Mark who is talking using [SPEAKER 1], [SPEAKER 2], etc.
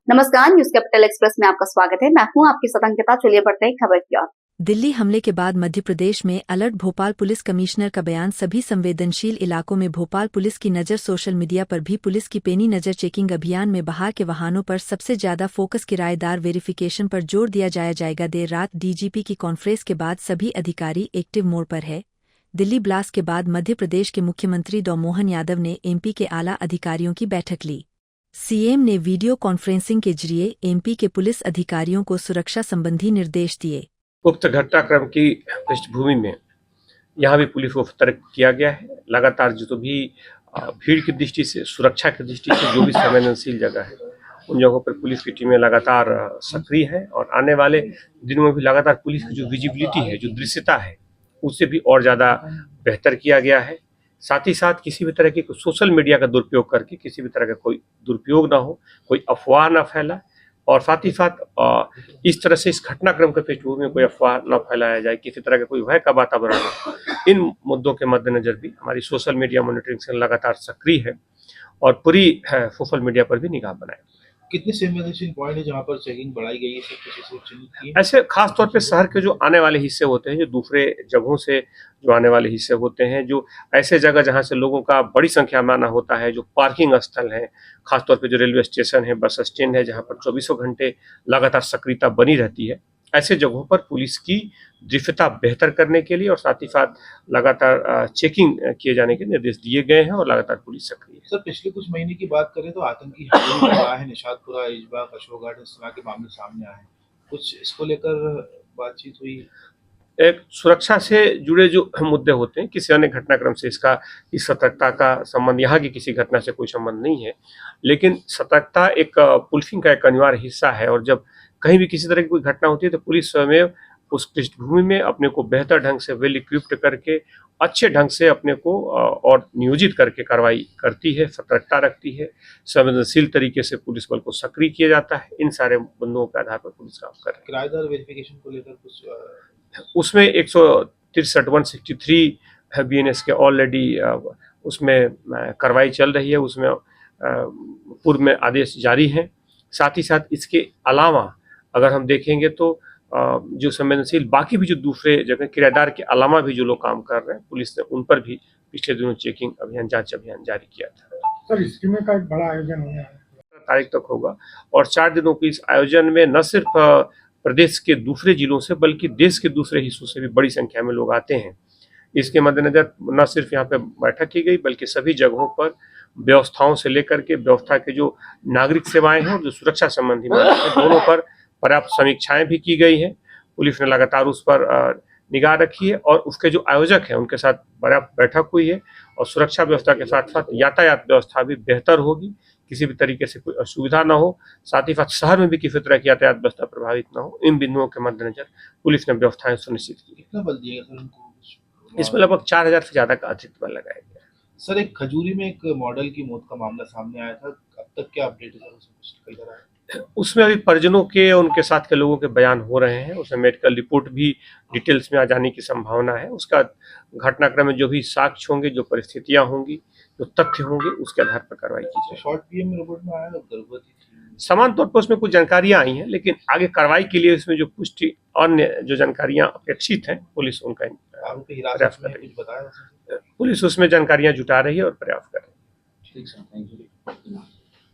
[SPEAKER 1] नमस्कार, news capital express में आपका स्वागत है। मैं हूं आपकी सतंकिता। चलिए बढ़ते हैं खबर की ओर।
[SPEAKER 2] दिल्ली हमले के बाद मध्य प्रदेश में अलर्ट। भोपाल पुलिस कमिश्नर का बयान। सभी संवेदनशील इलाकों में भोपाल पुलिस की नजर। सोशल मीडिया पर भी पुलिस की पेनी नजर। चेकिंग अभियान में बाहर के वाहनों पर सबसे ज्यादा फोकस। किराएदार वेरिफिकेशन पर जोर दिया जाएगा। देर रात डीजीपी की कॉन्फ्रेंस के बाद सभी अधिकारी एक्टिव मोड पर है। दिल्ली ब्लास्ट के बाद मध्य प्रदेश के मुख्यमंत्री डॉ मोहन यादव ने एमपी के आला अधिकारियों की बैठक ली। सीएम ने वीडियो कॉन्फ्रेंसिंग के जरिए एमपी के पुलिस अधिकारियों को सुरक्षा संबंधी निर्देश दिए।
[SPEAKER 3] उक्त घटनाक्रम की पृष्ठभूमि में यहाँ भी पुलिस को सतर्क किया गया है। लगातार जो भी भीड़ की दृष्टि से, सुरक्षा की दृष्टि से जो भी संवेदनशील जगह है, उन जगहों पर पुलिस की टीमें लगातार सक्रिय है और आने वाले दिनों में भी लगातार पुलिस की जो विजिबिलिटी है, जो दृश्यता है, उससे भी और ज़्यादा बेहतर किया गया है। साथ ही साथ किसी भी तरह की सोशल मीडिया का दुरुपयोग करके किसी भी तरह का कोई दुरुपयोग ना हो, कोई अफवाह ना फैला, और साथ ही साथ इस तरह से इस घटनाक्रम के पृष्ठभूमि में कोई अफवाह न फैलाया जाए, किसी तरह का कोई भय का वातावरण हो। इन मुद्दों के मद्देनजर भी हमारी सोशल मीडिया मॉनिटरिंग सेल लगातार सक्रिय है और पूरी सोशल मीडिया पर भी निगाह बनाए।
[SPEAKER 4] कितने संवेदनशील पॉइंट है जहाँ पर चेकिंग बढ़ाई गई है? सब कुछ ऐसे चिन्हित किए?
[SPEAKER 3] ऐसे खास तौर पे शहर के जो आने वाले हिस्से होते हैं, जो दूसरे जगहों से जो आने वाले हिस्से होते हैं, जो ऐसे जगह जहाँ से लोगों का बड़ी संख्या में आना होता है, जो पार्किंग स्थल है, खासतौर पे जो रेलवे स्टेशन है, बस स्टैंड है, जहाँ पर चौबीसों घंटे लगातार सक्रियता बनी रहती है, ऐसे जगहों पर पुलिस की दृश्यता बेहतर करने के लिए और साथ ही साथ लगातार चेकिंग किए जाने के निर्देश दिए गए हैं और लगातार पुलिस सक्रिय है।
[SPEAKER 4] सर, पिछले कुछ महीने की बात करें तो आतंकी हमले भी बढ़ा है। निशातपुरा, इजबाग, अशोकगढ़ इस तरह के मामले सामने आए हैं। कुछ इसको लेकर बातचीत हुई?
[SPEAKER 3] एक सुरक्षा से जुड़े जो मुद्दे होते हैं, किसी अन्य घटनाक्रम से इसका इस सतर्कता का संबंध, यहाँ की किसी घटना से कोई संबंध नहीं है, लेकिन सतर्कता एक पुलिसिंग का एक अनिवार्य हिस्सा है। और जब कहीं भी किसी तरह की कोई घटना होती है तो पुलिस स्वयं उस पृष्ठभूमि में अपने को बेहतर ढंग से वेल इक्विप्ड करके, अच्छे ढंग से अपने को और नियोजित करके कार्रवाई करती है, सतर्कता रखती है, संवेदनशील तरीके से पुलिस बल को सक्रिय किया जाता है। इन सारे मुद्दों के आधार पर पुलिस काम कर रही है।
[SPEAKER 4] किराएदार वेरिफिकेशन को लेकर कुछ
[SPEAKER 3] उसमें 163 163 बीएनएस के ऑलरेडी उसमें कार्रवाई चल रही है, उसमें पूर्व में आदेश जारी हैं। साथ ही साथ इसके अलावा अगर हम देखेंगे तो जो संवेदनशील बाकी भी जो दूसरे जगह किराएदार के अलावा भी जो लोग काम कर रहे हैं, पुलिस ने उन पर भी पिछले दिनों चेकिंग अभियान, जांच अभियान जारी किया था।
[SPEAKER 5] सर, स्कीम का एक बड़ा आयोजन होना है,
[SPEAKER 3] तारीख तक होगा और 4 दिनों के इस आयोजन में न सिर्फ प्रदेश के दूसरे जिलों से बल्कि देश के दूसरे हिस्सों से भी बड़ी संख्या में लोग आते हैं। इसके मद्देनजर न सिर्फ यहाँ पे बैठक की गई बल्कि सभी जगहों पर व्यवस्थाओं से लेकर के व्यवस्था के जो नागरिक सेवाएं हैं और जो सुरक्षा संबंधी मामले हैं, दोनों पर पर्याप्त समीक्षाएं भी की गई हैं। पुलिस ने लगातार उस पर निगाह रखी है और उसके जो आयोजक हैं उनके साथ पर्याप्त बैठक हुई है और सुरक्षा व्यवस्था के साथ साथ यातायात व्यवस्था भी बेहतर होगी, किसी भी तरीके से कोई असुविधा ना हो, साथ ही साथ शहर में भी किसी तरह की यातायात व्यवस्था प्रभावित ना हो। इन बिंदुओं के मद्देनजर पुलिस ने व्यवस्थाएं सुनिश्चित की है।
[SPEAKER 4] कितना बल दिया सर उनको?
[SPEAKER 3] इसमें लगभग 4000 से ज्यादा का अतिरिक्त बल लगाया गया।
[SPEAKER 4] सर, एक खजूरी में एक मॉडल की मौत का मामला सामने आया था, अब तक क्या अपडेट है सर? उसमें कुछ निकल कर आया?
[SPEAKER 3] उसमें अभी परिजनों के, उनके साथ के लोगों के बयान हो रहे हैं। उसमें मेडिकल रिपोर्ट भी डिटेल्स में आ जाने की संभावना है। उसका घटनाक्रम में जो भी साक्ष्य होंगे, जो परिस्थितियां होंगी, जो तथ्य होंगे, उसके आधार पर कार्रवाई की जाएगी।
[SPEAKER 4] शॉर्ट पीएम में रिपोर्ट में आया गर्भवती थी।
[SPEAKER 3] समान तौर पर उसमें कुछ जानकारियां आई हैं, लेकिन आगे कार्रवाई के लिए इसमें जो पुष्टि अन्य जो जानकारियां अपेक्षित हैं, पुलिस उनका
[SPEAKER 4] आरोपी हिरासत में कुछ बताया?
[SPEAKER 3] पुलिस उसमें जानकारियां जुटा रही है और प्रयास कर रही है।
[SPEAKER 4] ठीक सर, थैंक यू।